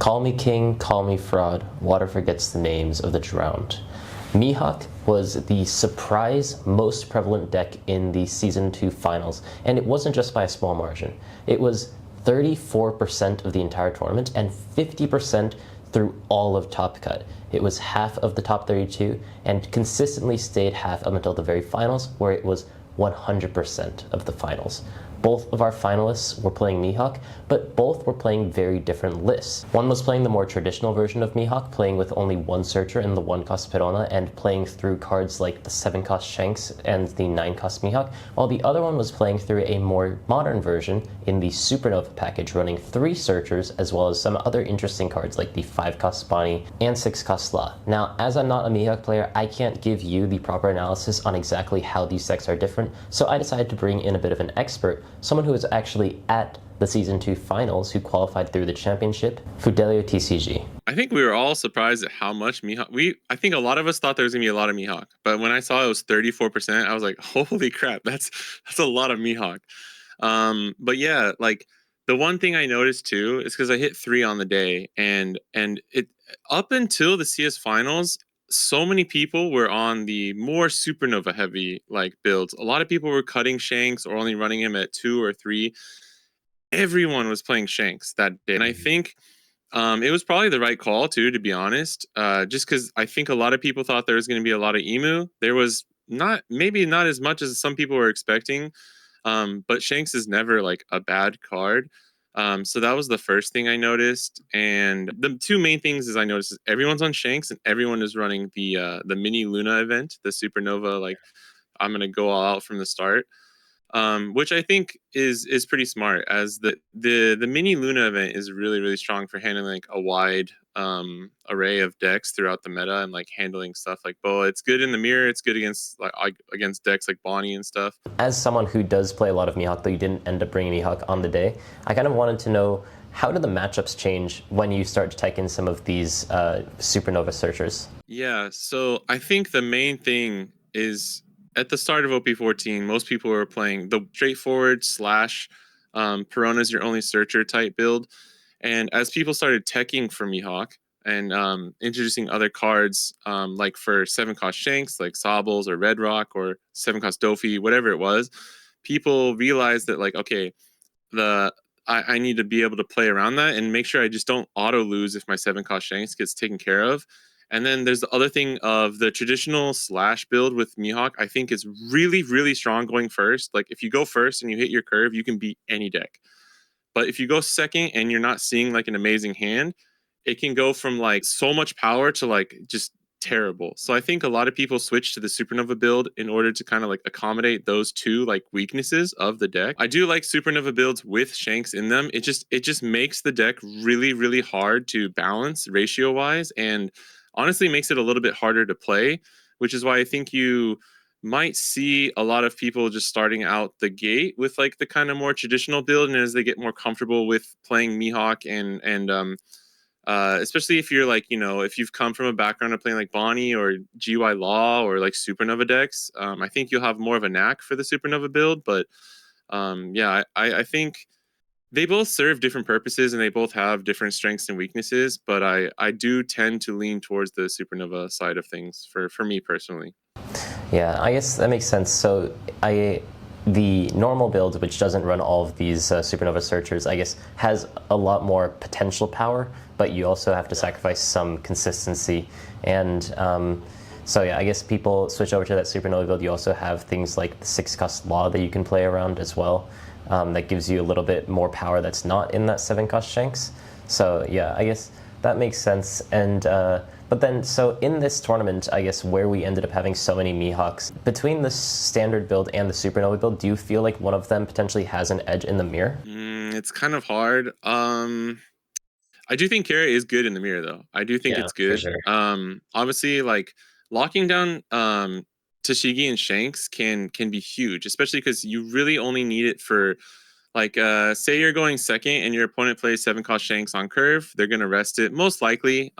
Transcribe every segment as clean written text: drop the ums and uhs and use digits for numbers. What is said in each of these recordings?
Call me king, call me fraud, water forgets the names of the drowned. Mihawk was the surprise most prevalent deck in the Season 2 finals, and it wasn't just by a small margin. It was 34% of the entire tournament and 50% through all of Top Cut. It was half of the top 32 and consistently stayed half up until the very finals, where it was 100% of the finals. Both of our finalists were playing Mihawk, but both were playing very different lists. One was playing the more traditional version of Mihawk, playing with only one searcher and the 1-cost Perona, and playing through cards like the 7-cost Shanks and the 9-cost Mihawk, while the other one was playing through a more modern version in the Supernova package, running 3 searchers as well as some other interesting cards like the 5-cost Bonnie and 6-cost Law. Now, as I'm not a Mihawk player, I can't give you the proper analysis on exactly how these decks are different, so I decided to bring in a bit of an expert, someone who was actually at the Season 2 finals, who qualified through the championship, Fidelio TCG. I think we were all surprised at how much Mihawk. I think a lot of us thought there was gonna be a lot of Mihawk, but when I saw it was 34%, I was like, holy crap, that's a lot of Mihawk. But yeah, like the one thing I noticed too is because I hit 3 on the day, and it up until the CS finals, so many people were on the more supernova heavy like builds. A lot of people were cutting Shanks or only running him at 2 or 3. Everyone was playing Shanks that day, and I think it was probably the right call too, to be honest. Just because I think a lot of people thought there was going to be a lot of emu. There was maybe not as much as some people were expecting. But Shanks is never like a bad card. So that was the first thing I noticed. And the 2 main things is I noticed is everyone's on Shanks and everyone is running the mini Luna event, the Supernova. Like I'm gonna go all out from the start. Which I think is pretty smart, as the mini Luna event is really strong for handling like a wide array of decks throughout the meta and like handling stuff like Boa. It's good in the mirror. It's good against against decks like Bonnie and stuff. As someone who does play a lot of Mihawk, though you didn't end up bringing Mihawk on the day, I kind of wanted to know, how do the matchups change when you start to take in some of these Supernova searchers? Yeah, so I think the main thing is at the start of OP14, most people were playing the straightforward slash Perona's your only searcher type build. And as people started teching for Mihawk and introducing other cards, like for 7-cost Shanks, like Sobbles or Red Rock, or 7-cost Dofi, whatever it was, people realized that like, okay, I need to be able to play around that and make sure I just don't auto lose if my 7-cost Shanks gets taken care of. And then there's the other thing of the traditional slash build with Mihawk. I think is really strong going first. Like if you go first and you hit your curve, you can beat any deck. But if you go second and you're not seeing like an amazing hand, it can go from like so much power to like just terrible. So I think a lot of people switch to the Supernova build in order to kind of like accommodate those 2 like weaknesses of the deck. I do like Supernova builds with Shanks in them. It just makes the deck really hard to balance ratio wise, and honestly makes it a little bit harder to play, which is why I think you might see a lot of people just starting out the gate with like the kind of more traditional build, and as they get more comfortable with playing Mihawk and especially if you're like, if you've come from a background of playing like Bonnie or GY Law or like Supernova decks, I think you'll have more of a knack for the Supernova build. But yeah, I think they both serve different purposes and they both have different strengths and weaknesses, but I do tend to lean towards the Supernova side of things for me personally. Yeah, I guess that makes sense. So the normal build, which doesn't run all of these Supernova searchers, I guess has a lot more potential power, but you also have to sacrifice some consistency. And so yeah, I guess people switch over to that Supernova build. You also have things like the 6-cost Law that you can play around as well. That gives you a little bit more power that's not in that 7-cost Shanks. So yeah, I guess that makes sense. And but then, so in this tournament, I guess where we ended up having so many Mihawks, between the standard build and the Supernova build, do you feel like one of them potentially has an edge in the mirror? It's kind of hard. I do think Kara is good in the mirror, though. I do think it's good. For sure. Obviously, like locking down Tashigi and Shanks can be huge, especially because you really only need it for like say you're going second and your opponent plays 7-cost Shanks on curve, they're gonna rest it most likely.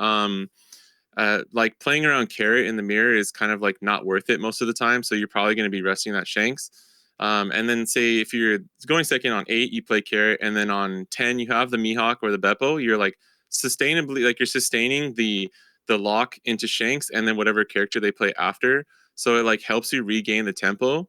Like playing around Carrot in the mirror is kind of like not worth it most of the time, so you're probably going to be resting that Shanks. And then say if you're going second on 8, you play Carrot, and then on 10 you have the Mihawk or the Beppo. You're like sustainably, like you're sustaining the lock into Shanks and then whatever character they play after. So it like helps you regain the tempo.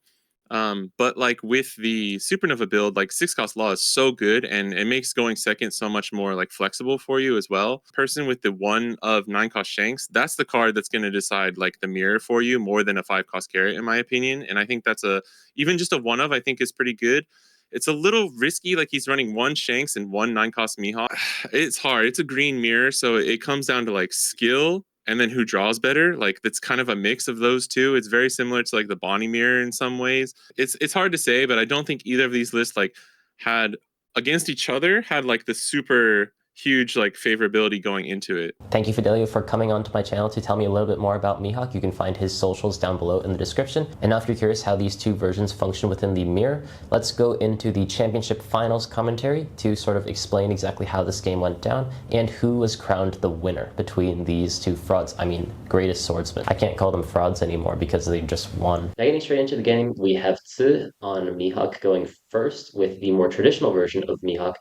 But like with the Supernova build, like 6 cost law is so good and it makes going second so much more like flexible for you as well. Person with the 1 of 9 cost Shanks, that's the card that's going to decide like the mirror for you more than a 5 cost carrot, in my opinion. And I think that's a even just a 1 of, I think is pretty good. It's a little risky, like he's running 1 Shanks and 1 9 cost Mihawk. It's hard. It's a green mirror, so it comes down to like skill and then who draws better. Like that's kind of a mix of those two. It's very similar to like the Bonnie mirror in some ways. It's hard to say, but I don't think either of these lists like had against each other had like the super huge like favorability going into it. Thank you, Fidelio, for coming onto my channel to tell me a little bit more about Mihawk. You can find his socials down below in the description. And now if you're curious how these two versions function within the mirror, let's go into the championship finals commentary to sort of explain exactly how this game went down and who was crowned the winner between these two frauds. I mean, greatest swordsmen. I can't call them frauds anymore because they just won. Now getting straight into the game, we have Tzu on Mihawk going first with the more traditional version of Mihawk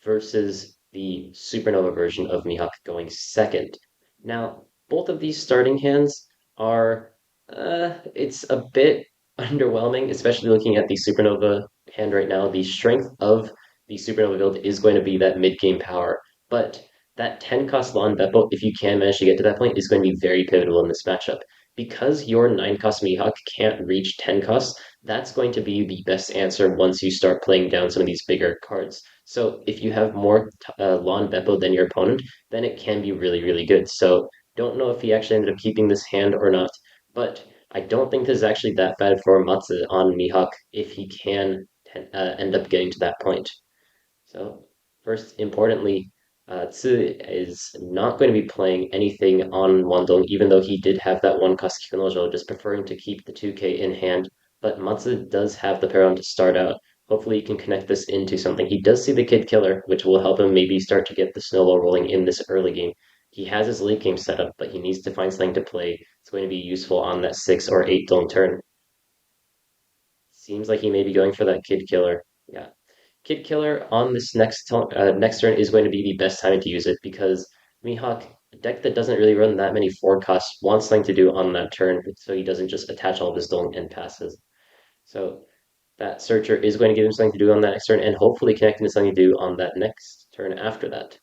versus the Supernova version of Mihawk going second. Now, both of these starting hands are, it's a bit underwhelming, especially looking at the Supernova hand right now. The strength of the Supernova build is going to be that mid-game power, but that 10 cost Lon Beppo, if you can manage to get to that point, is going to be very pivotal in this matchup. Because your 9 cost Mihawk can't reach 10 costs, that's going to be the best answer once you start playing down some of these bigger cards. So if you have more Lon Beppo than your opponent, then it can be really, really good. So don't know if he actually ended up keeping this hand or not, but I don't think this is actually that bad for Matsu on Mihawk if he can end up getting to that point. So first, importantly, Tzu is not going to be playing anything on Wandong, even though he did have that 1 cost Kikunojo, just preferring to keep the 2k in hand. But Matsu does have the Paron to start out. Hopefully he can connect this into something. He does see the Kid Killer, which will help him maybe start to get the snowball rolling in this early game. He has his late game set up, but he needs to find something to play. It's going to be useful on that 6 or 8 Dome turn. Seems like he may be going for that Kid Killer. Yeah. Kid Killer on this next turn is going to be the best time to use it because Mihawk, a deck that doesn't really run that many forward costs, wants something to do on that turn so he doesn't just attach all of his Dome and passes. So that Searcher is going to give him something to do on that next turn and hopefully connecting to something to do on that next turn after that.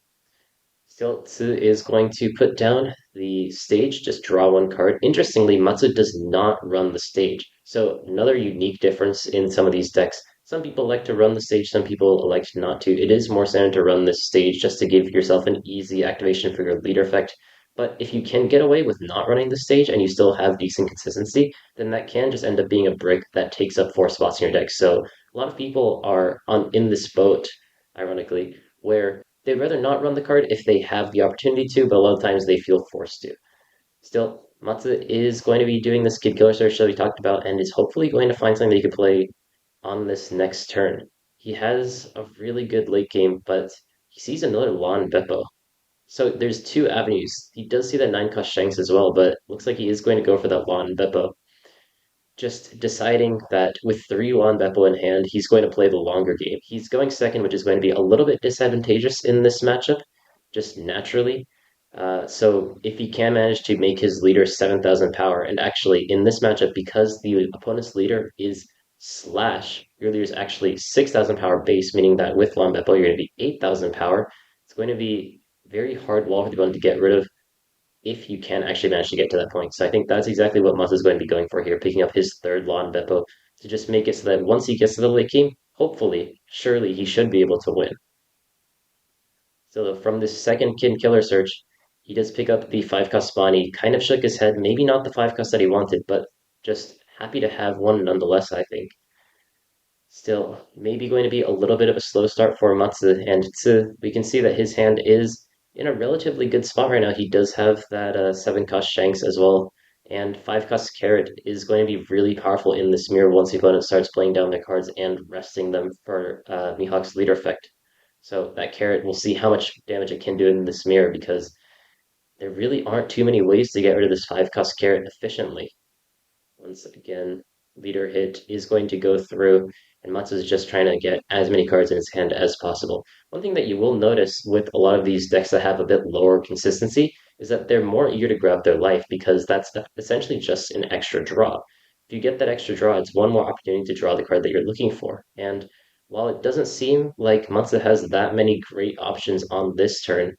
Still, Tzu is going to put down the stage, just draw 1 card. Interestingly, Matsu does not run the stage. So another unique difference in some of these decks. Some people like to run the stage, some people like not to. It is more standard to run this stage just to give yourself an easy activation for your leader effect. But if you can get away with not running the stage and you still have decent consistency, then that can just end up being a brick that takes up 4 spots in your deck. So a lot of people are in this boat, ironically, where they'd rather not run the card if they have the opportunity to, but a lot of times they feel forced to. Still, Matsu is going to be doing this Kid Killer search that we talked about and is hopefully going to find something that he could play on this next turn. He has a really good late game, but he sees another Lon Beppo. So there's 2 avenues. He does see that 9 cost Shanks as well, but looks like he is going to go for that Lon Beppo. Just deciding that with 3 Lon Beppo in hand, he's going to play the longer game. He's going second, which is going to be a little bit disadvantageous in this matchup, just naturally. So if he can manage to make his leader 7,000 power, and actually in this matchup, because the opponent's leader is Slash, your leader is actually 6,000 power base, meaning that with Lon Beppo, you're going to be 8,000 power. It's going to be very hard wall for the opponent to get rid of if you can actually manage to get to that point. So I think that's exactly what Maz is going to be going for here, picking up his 3rd Lon Beppo to just make it so that once he gets to the late game, hopefully, surely he should be able to win. So from this second Kid Killer search, he does pick up the 5-cost spawn. He kind of shook his head, maybe not the 5-cost that he wanted, but just happy to have one nonetheless, I think. Still, maybe going to be a little bit of a slow start for Matsu, and Tsu, we can see that his hand is in a relatively good spot right now. He does have that 7-cost Shanks as well, and 5-cost Carrot is going to be really powerful in this mirror once the opponent starts playing down their cards and resting them for Mihawk's leader effect. So that Carrot, we'll see how much damage it can do in this mirror, because there really aren't too many ways to get rid of this 5-cost Carrot efficiently. Once again, leader hit is going to go through. and Matsu is just trying to get as many cards in his hand as possible. One thing that you will notice with a lot of these decks that have a bit lower consistency is that they're more eager to grab their life because that's essentially just an extra draw. If you get that extra draw, it's one more opportunity to draw the card that you're looking for. And while it doesn't seem like Matsu has that many great options on this turn,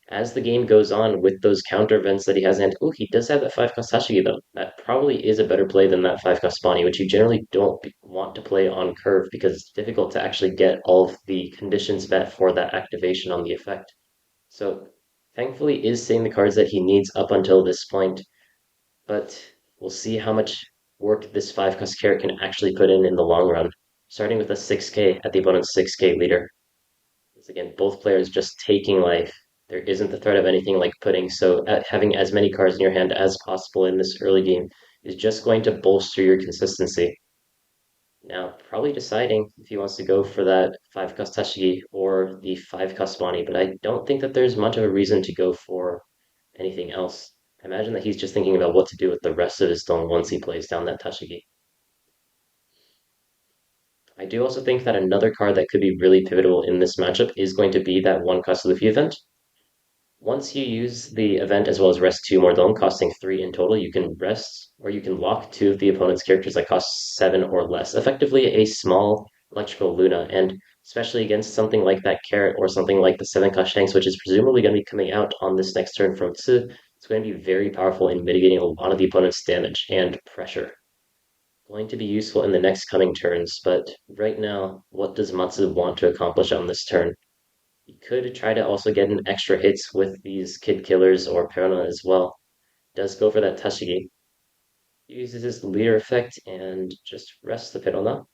as the game goes on with those counter events that he has in hand, oh, he does have that 5 cost Tashigi though. That probably is a better play than that 5 cost Bonnie, which you generally don't want to play on curve because it's difficult to actually get all of the conditions met for that activation on the effect. So thankfully is seeing the cards that he needs up until this point, but we'll see how much work this 5 cost carrot can actually put in the long run, starting with a 6k at the opponent's 6k leader. Once again, both players just taking life. There isn't the threat of anything like pudding, so having as many cards in your hand as possible in this early game is just going to bolster your consistency. Now, probably deciding if he wants to go for that 5 cost Tashigi or the 5 cost Bonnie, but I don't think that there's much of a reason to go for anything else. I imagine that he's just thinking about what to do with the rest of his stone once he plays down that Tashigi. I do also think that another card that could be really pivotal in this matchup is going to be that 1 cost Luffy event. Once you use the event as well as rest two more Dome, costing three in total, you can rest or you can lock two of the opponent's characters that cost seven or less. Effectively a small electrical Luna, and especially against something like that Carrot or something like the 7 cost Shanks, which is presumably going to be coming out on this next turn from Tsu, it's going to be very powerful in mitigating a lot of the opponent's damage and pressure. Going to be useful in the next coming turns, but right now, what does Matsu want to accomplish on this turn? You could try to also get an extra hits with these Kid Killers or Perona as well. Does go for that Tashigi. Uses his leader effect and just rests the Perona.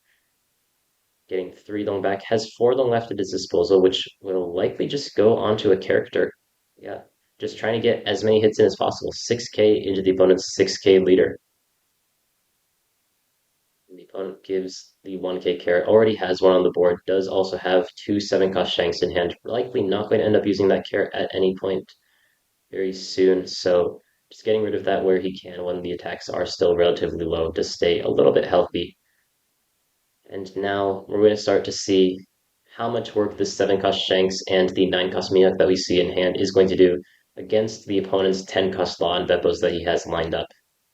Getting 3 long back. Has 4 long left at his disposal, which will likely just go onto a character. Yeah, just trying to get as many hits in as possible. 6k into the opponent's 6k leader. And the opponent gives the 1k carrot. Already has one on the board. Does also have 2 7-cost Shanks in hand. Likely not going to end up using that carrot at any point very soon. So just getting rid of that where he can when the attacks are still relatively low to stay a little bit healthy. And now we're going to start to see how much work this 7-cost Shanks and the 9-cost Mihawk that we see in hand is going to do against the opponent's 10-cost Law and Beppos that he has lined up.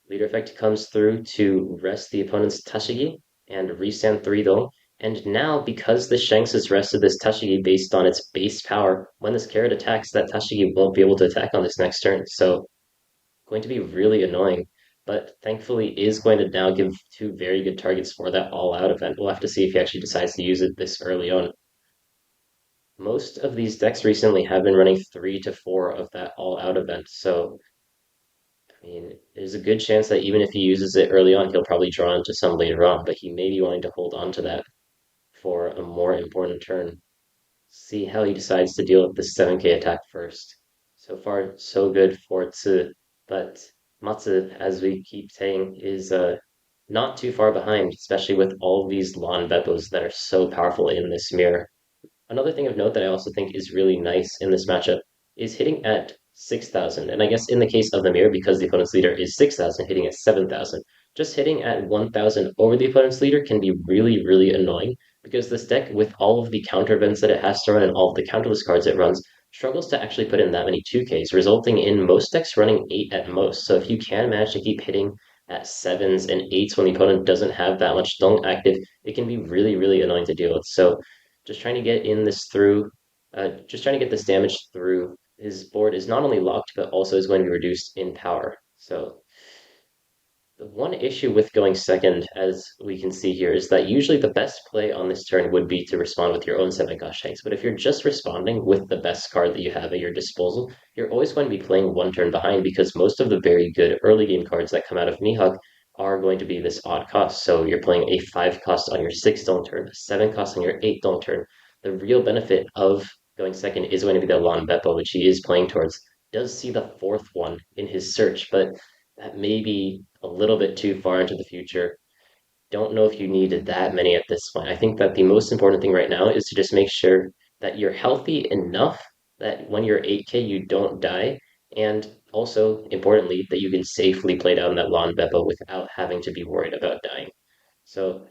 Leader effect comes through to rest the opponent's Tashigi and restand 3 though. And now, because the Shanks has rested this Tashigi based on its base power, when this carrot attacks, that Tashigi won't be able to attack on this next turn. So, going to be really annoying. But thankfully, is going to now give 2 very good targets for that all-out event. We'll have to see if he actually decides to use it this early on. Most of these decks recently have been running 3 to 4 of that all-out event, so I mean, there's a good chance that even if he uses it early on, he'll probably draw into some later on, but he may be wanting to hold on to that for a more important turn. See how he decides to deal with the 7k attack first. So far, so good for Tsu, but Matsu, as we keep saying, is not too far behind, especially with all these Lon Beppos that are so powerful in this mirror. Another thing of note that I also think is really nice in this matchup is hitting at 6,000. And I guess in the case of the mirror, because the opponent's leader is 6,000, hitting at 7,000, just hitting at 1,000 over the opponent's leader can be really, really annoying because this deck, with all of the counter events that it has to run and all of the counterless cards it runs, struggles to actually put in that many 2Ks, resulting in most decks running 8 at most. So if you can manage to keep hitting at 7s and 8s when the opponent doesn't have that much Dong active, it can be really, really annoying to deal with. So just trying to get in this through, just trying to get this damage through. His board is not only locked, but also is going to be reduced in power. So the one issue with going second, as we can see here, is that usually the best play on this turn would be to respond with your own 7-cost Shanks. But if you're just responding with the best card that you have at your disposal, you're always going to be playing one turn behind because most of the very good early game cards that come out of Mihawk are going to be this odd cost. So you're playing a 5 cost on your 6 don't turn, a 7 cost on your 8 don't turn. The real benefit of going second is going to be the Lon Beppo, which he is playing towards. Does see the fourth one in his search, but that may be a little bit too far into the future. Don't know if you needed that many at this point. I think that the most important thing right now is to just make sure that you're healthy enough that when you're 8k, you don't die. And also, importantly, that you can safely play down that Lon Beppo without having to be worried about dying. So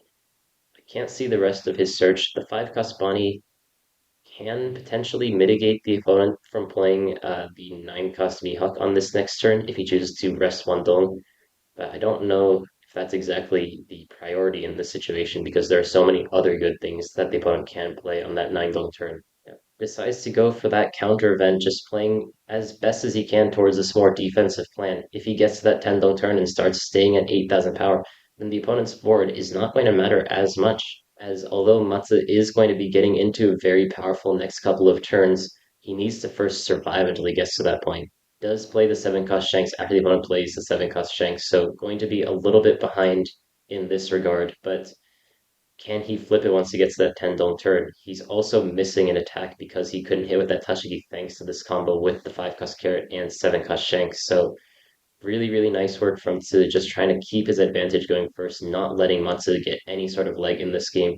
Can't see the rest of his search. The 5 cost Bonnie can potentially mitigate the opponent from playing the 9 cost Mihawk on this next turn if he chooses to rest one Dong. But I don't know if that's exactly the priority in this situation because there are so many other good things that the opponent can play on that 9 Dong turn. Yeah. Decides to go for that counter event, just playing as best as he can towards this more defensive plan. If he gets to that 10 Dong turn and starts staying at 8,000 power, then the opponent's board is not going to matter as much, as although Matsu is going to be getting into a very powerful next couple of turns, he needs to first survive until he gets to that point. Does play the 7 cost Shanks after the opponent plays the 7 cost Shanks, so going to be a little bit behind in this regard, but can he flip it once he gets to that 10 Dong turn? He's also missing an attack because he couldn't hit with that Tashigi thanks to this combo with the 5 cost Carrot and 7 cost Shanks. So really, really nice work from Tsu, just trying to keep his advantage going first, not letting Matsu get any sort of leg in this game.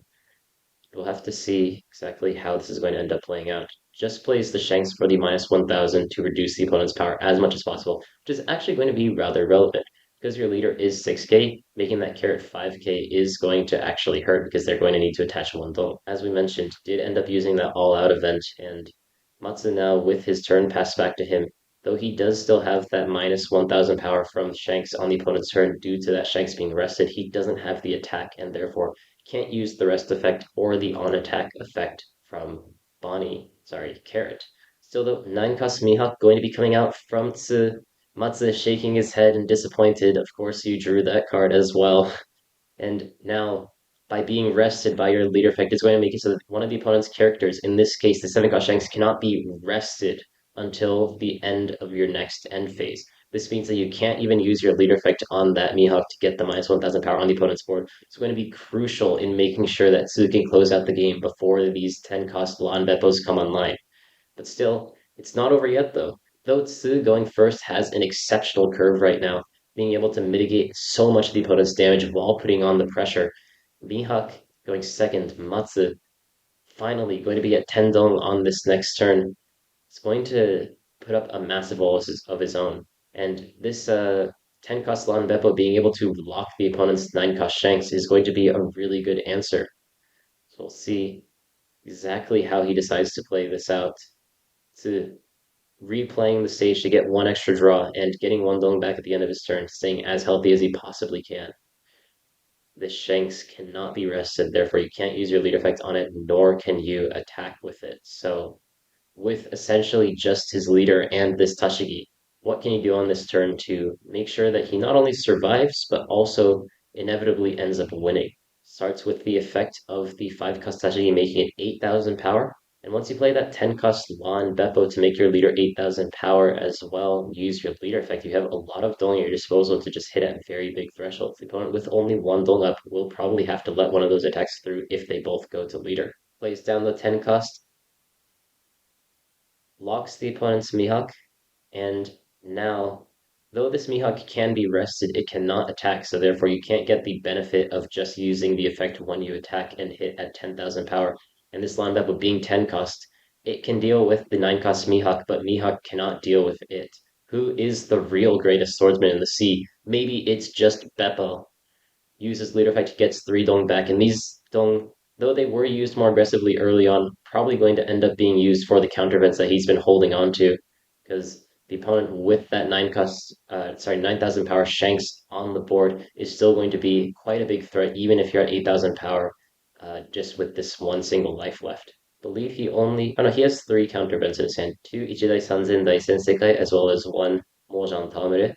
We'll have to see exactly how this is going to end up playing out. Just plays the Shanks for the -1000 to reduce the opponent's power as much as possible, which is actually going to be rather relevant because your leader is 6k, making that carrot 5k is going to actually hurt because they're going to need to attach one dome. As we mentioned, did end up using that all-out event, and Matsu now with his turn passed back to him, though he does still have that -1000 power from Shanks on the opponent's turn due to that Shanks being rested, he doesn't have the attack and therefore can't use the rest effect or the on attack effect from Carrot. Still though, 9 cost Mihawk going to be coming out from Tsu. Matsu shaking his head and disappointed. Of course, you drew that card as well. And now, by being rested by your leader effect, it's going to make it so that one of the opponent's characters, in this case the 7 cost Shanks, cannot be rested until the end of your next end phase. This means that you can't even use your leader effect on that Mihawk to get the -1000 power on the opponent's board. It's going to be crucial in making sure that Tsu can close out the game before these 10 cost Lan Beppos come online. But still, it's not over yet though. Though Tsu going first has an exceptional curve right now, being able to mitigate so much of the opponent's damage while putting on the pressure. Mihawk going second, Matsu finally going to be at 10 dong on this next turn. It's going to put up a massive wall of his own. And this 10 cost Lan Beppo being able to lock the opponent's 9 cost Shanks is going to be a really good answer. So we'll see exactly how he decides to play this out. To replaying the stage to get one extra draw and getting one dong back at the end of his turn, staying as healthy as he possibly can. This Shanks cannot be rested, therefore you can't use your lead effect on it, nor can you attack with it. So with essentially just his leader and this Tashigi, what can he do on this turn to make sure that he not only survives, but also inevitably ends up winning? Starts with the effect of the 5 cost Tashigi making it 8,000 power. And once you play that 10 cost Lan Beppo to make your leader 8,000 power as well, use your leader effect, you have a lot of dong at your disposal to just hit at very big thresholds. The opponent with only one dong up will probably have to let one of those attacks through if they both go to leader. Plays down the 10 cost, locks the opponent's Mihawk, and now, though this Mihawk can be rested, it cannot attack, so therefore you can't get the benefit of just using the effect when you attack and hit at 10,000 power. And this lineup of being 10 cost, it can deal with the 9 cost Mihawk, but Mihawk cannot deal with it. Who is the real greatest swordsman in the sea? Maybe it's just Beppo, uses leader effect, gets 3 dong back, and these dong, though they were used more aggressively early on, probably going to end up being used for the counter events that he's been holding on to, because the opponent with that 9,000 power Shanks on the board is still going to be quite a big threat, even if you're at 8,000 power, just with this one single life left. Believe he only, oh no, he has 3 counter events in his hand, 2 Ichidai Sanzen Daisen Sekai, as well as 1 Mojan Tamere,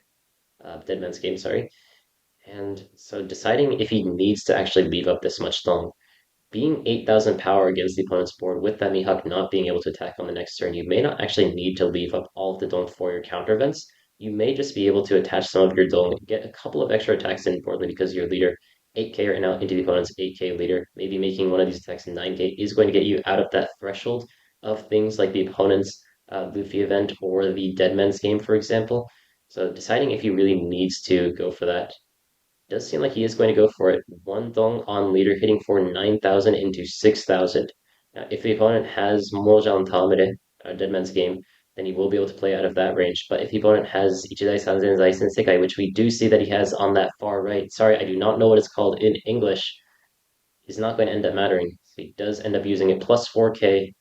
Dead Man's Game, sorry. And so deciding if he needs to actually leave up this much dong, being 8,000 power against the opponent's board with that Mihawk not being able to attack on the next turn, you may not actually need to leave up all of the dong for your counter events. You may just be able to attach some of your dong, get a couple of extra attacks in importantly because your leader 8k right now into the opponent's 8k leader, maybe making one of these attacks 9k is going to get you out of that threshold of things like the opponent's Luffy event or the Dead Man's Game, for example. So deciding if he really needs to go for that does seem like he is going to go for it. One dong on leader hitting for 9,000 into 6,000. Now, if the opponent has Mojan Tamere, Dead Man's Game, then he will be able to play out of that range. But if the opponent has Ichidai Sanzen Zaisen Sekai, which we do see that he has on that far right, sorry, I do not know what it's called in English. is not going to end up mattering. So he does end up using it plus 4k,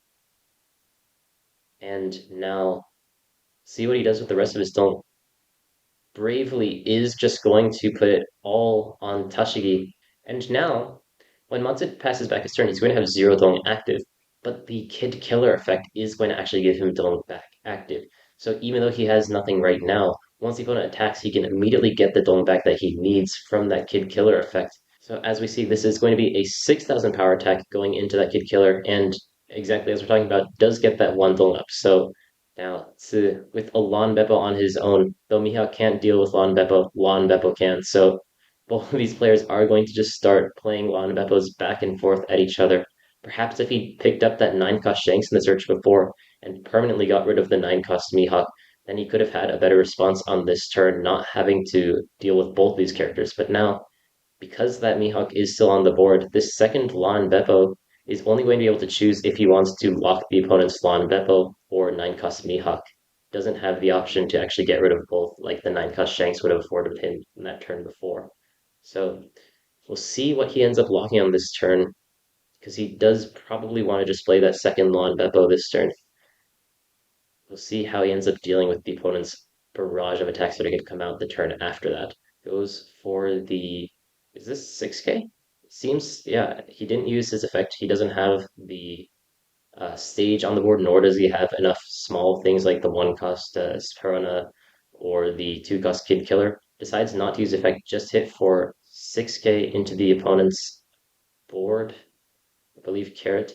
and now see what he does with the rest of his dome. Bravely is just going to put it all on Tashigi. And now, when Matsu passes back his turn, he's going to have zero Dong active, but the Kid Killer effect is going to actually give him Dong back active. So even though he has nothing right now, once the opponent attacks, he can immediately get the Dong back that he needs from that Kid Killer effect. So as we see, this is going to be a 6,000 power attack going into that Kid Killer, and exactly as we're talking about, does get that one Dong up. So now, with a Lon Beppo on his own, though Mihawk can't deal with Lon Beppo can. So both of these players are going to just start playing Lon Beppos back and forth at each other. Perhaps if he picked up that 9-cost Shanks in the search before and permanently got rid of the 9-cost Mihawk, then he could have had a better response on this turn, not having to deal with both these characters. But now, because that Mihawk is still on the board, this second Lon Beppo is only going to be able to choose if he wants to lock the opponent's Lon Beppo or 9-cost Mihawk. Doesn't have the option to actually get rid of both, like the 9-cost Shanks would have afforded him in that turn before. So we'll see what he ends up locking on this turn, because he does probably want to just play that second Lon Beppo this turn. We'll see how he ends up dealing with the opponent's barrage of attacks that are going to come out the turn after that. Goes for the... Is this 6k? Seems, yeah, he didn't use his effect. He doesn't have the stage on the board, nor does he have enough small things like the 1-cost Sperona or the 2-cost Kid Killer. Decides not to use effect, just hit for 6k into the opponent's board. I believe Carrot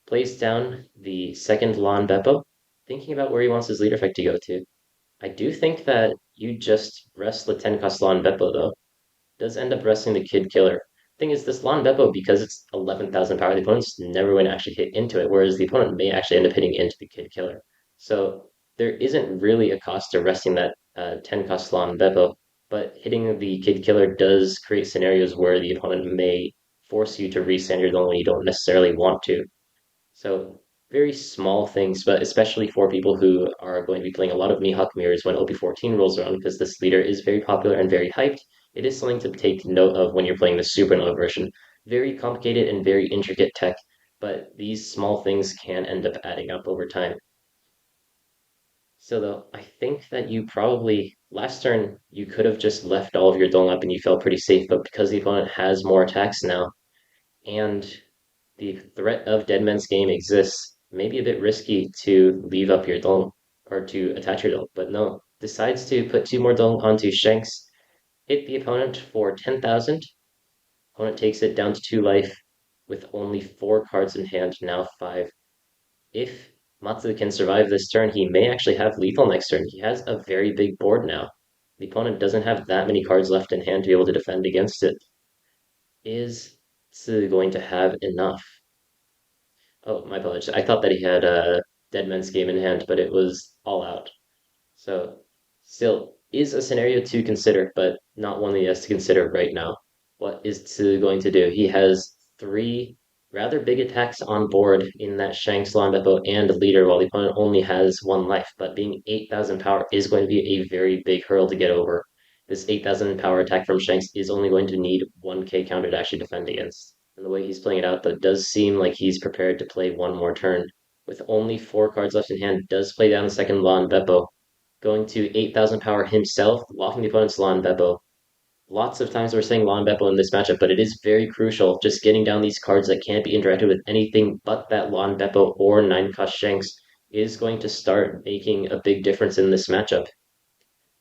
plays down the second Lon Beppo, thinking about where he wants his leader effect to go to. I do think that you just rest the 10-cost Lon Beppo, though. Does end up resting the Kid Killer. Thing is, this Lon Beppo, because it's 11,000 power, the opponent's never going to actually hit into it, whereas the opponent may actually end up hitting into the Kid Killer. So there isn't really a cost to resting that 10-cost Lon Beppo, but hitting the Kid Killer does create scenarios where the opponent may force you to restand your zone when you don't necessarily want to. So very small things, but especially for people who are going to be playing a lot of Mihawk mirrors when OP14 rolls around, because this leader is very popular and very hyped. It is something to take note of when you're playing the Supernova version. Very complicated and very intricate tech, but these small things can end up adding up over time. So though, I think that you probably, last turn, you could have just left all of your Dong up and you felt pretty safe, but because the opponent has more attacks now, and the threat of Dead Man's Game exists, maybe a bit risky to leave up your Dong or to attach your Dong, but no, decides to put 2 more Dong onto Shanks, hit the opponent for 10,000. Opponent takes it down to 2 life with only 4 cards in hand, now 5. If Matsu can survive this turn, he may actually have lethal next turn. He has a very big board now. The opponent doesn't have that many cards left in hand to be able to defend against it. Is Tsu going to have enough? Oh, my apologies. I thought that he had a Dead Man's Game in hand, but it was all out. So, still is a scenario to consider, but not one that he has to consider right now. What is Tsu going to do? He has 3 rather big attacks on board in that Shanks, Lon Beppo, and Leader, while the opponent only has 1 life, but being 8,000 power is going to be a very big hurdle to get over. This 8,000 power attack from Shanks is only going to need 1k counter to actually defend against. And the way he's playing it out, though, does seem like he's prepared to play one more turn. With only 4 cards left in hand, does play down the second Lon Beppo, going to 8,000 power himself, locking the opponent's Lon Beppo. Lots of times we're saying Lon Beppo in this matchup, but it is very crucial just getting down these cards that can't be interacted with anything but that Lon Beppo or 9-cost Shanks is going to start making a big difference in this matchup.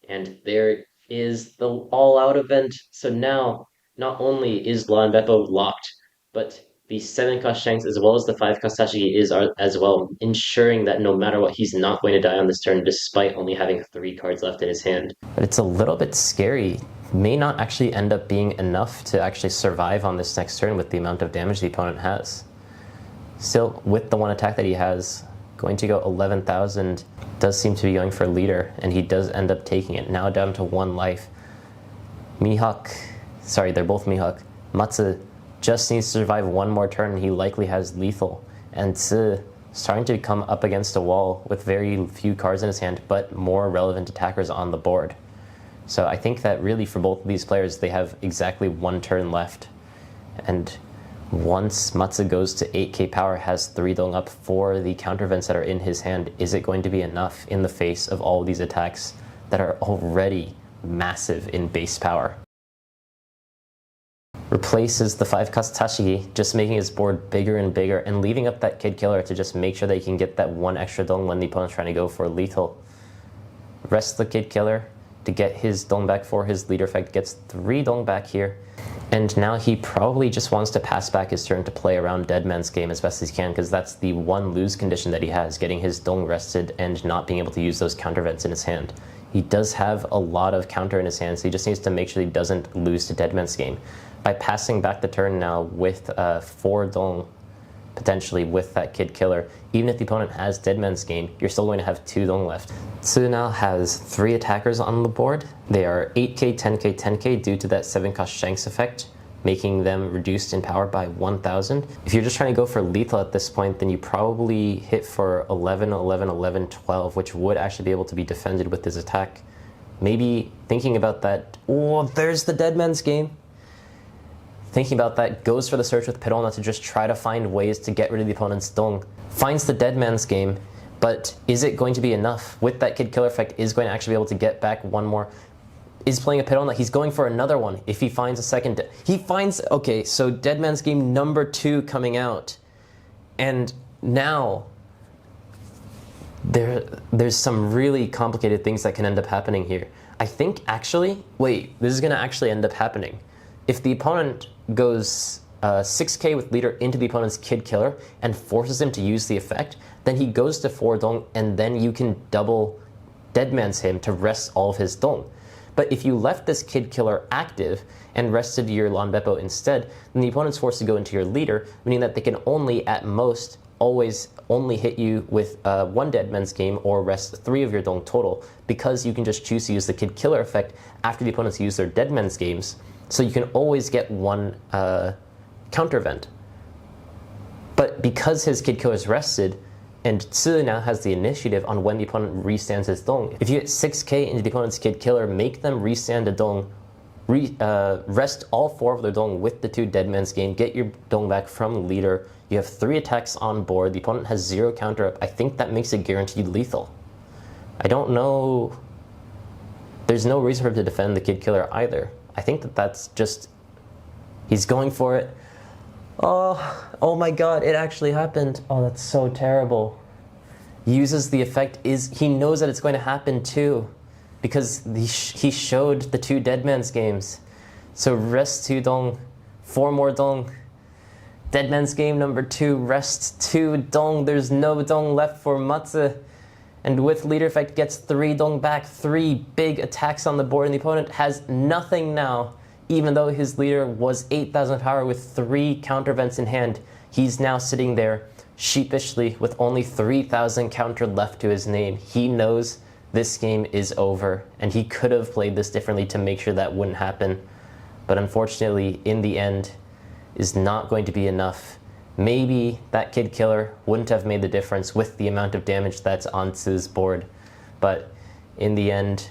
And there is the all-out event. So now, not only is Lon Beppo locked, but the 7-cost Shanks as well as the 5-cost Tashigi is as well, ensuring that no matter what, he's not going to die on this turn despite only having 3 cards left in his hand. But it's a little bit scary. May not actually end up being enough to actually survive on this next turn with the amount of damage the opponent has. Still, with the 1 attack that he has, going to go 11,000, does seem to be going for leader, and he does end up taking it, now down to 1 life. Mihawk, sorry, they're both Mihawk. Matsu just needs to survive 1 more turn, and he likely has lethal. And Tsu starting to come up against a wall with very few cards in his hand, but more relevant attackers on the board. So I think that really for both of these players, they have exactly 1 turn left. And Once Matsu goes to 8k power, has 3 dong up for the counter events that are in his hand, is it going to be enough in the face of all these attacks that are already massive in base power? Replaces the 5 cost Tashigi, just making his board bigger and bigger and leaving up that Kid Killer to just make sure that he can get that 1 extra dong when the opponent's trying to go for lethal. Rest the Kid Killer to get his dong back for his leader effect, gets 3 dong back here. And now he probably just wants to pass back his turn to play around Deadman's game as best as he can, because that's the one lose condition that he has, getting his dong rested and not being able to use those counter events in his hand. He does have a lot of counter in his hand, so he just needs to make sure he doesn't lose to Deadman's game. By passing back the turn now with 4 dong, potentially with that Kid Killer, even if the opponent has Deadman's game, you're still going to have 2 dong left. Tsu now has 3 attackers on the board. They are 8k, 10k, 10k due to that 7 cost Shanks effect, making them reduced in power by 1000. If you're just trying to go for lethal at this point, then you probably hit for 11, 11, 11, 12, which would actually be able to be defended with this attack. Maybe thinking about that, oh, there's the Deadman's game. Thinking about that, goes for the search with Perona to just try to find ways to get rid of the opponent's dong. Finds the Deadman's game, but is it going to be enough? With that Kid Killer effect, is going to actually be able to get back 1 more. Is playing a Perona, he's going for another one. If he finds a second, he finds, okay, so Deadman's game number 2 coming out. And now, there's some really complicated things that can end up happening here. I think actually, wait, this is gonna actually end up happening. If the opponent goes 6k with leader into the opponent's Kid Killer and forces him to use the effect, then he goes to 4 dong and then you can double Deadman's him to rest all of his dong. But if you left this Kid Killer active and rested your Lanbeppo instead, then the opponent's forced to go into your leader, meaning that they can only, at most, always only hit you with 1 Deadman's game or rest 3 of your dong total, because you can just choose to use the Kid Killer effect after the opponents use their Deadman's games. So you can always get 1 counter event. But because his Kid Killer is rested, and Tsu now has the initiative on when the opponent restands his dong. If you get 6k into the opponent's Kid Killer, make them restand a dong, rest all 4 of their dong with the 2 Deadman's game, get your dong back from the leader. You have 3 attacks on board. The opponent has 0 counter up. I think that makes it guaranteed lethal. I don't know. There's no reason for him to defend the Kid Killer either. I think that that's just, he's going for it. Oh my god, it actually happened. Oh, that's so terrible. Uses the effect, he knows that it's going to happen too, because he showed the 2 Deadman's games. So rest 2 dong, 4 more dong. Deadman's game number 2, rest 2 dong. There's no dong left for Matsu. And with leader effect gets 3 dong back, 3 big attacks on the board, and the opponent has nothing now. Even though his leader was 8,000 power with 3 counter events in hand, he's now sitting there sheepishly with only 3,000 counter left to his name. He knows this game is over, and he could have played this differently to make sure that wouldn't happen. But unfortunately, in the end, is not going to be enough. Maybe that Kid Killer wouldn't have made the difference with the amount of damage that's on Tsu's board. But in the end,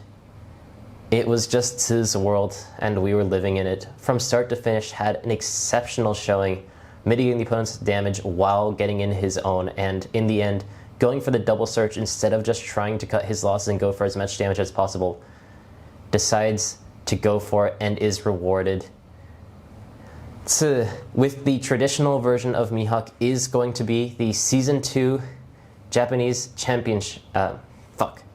it was just Tsu's world, and we were living in it. From start to finish, had an exceptional showing, mitigating the opponent's damage while getting in his own, and in the end, going for the double search instead of just trying to cut his losses and go for as much damage as possible. Decides to go for it and is rewarded. Tsu, with the traditional version of Mihawk, is going to be the Season 2 Japanese Championship,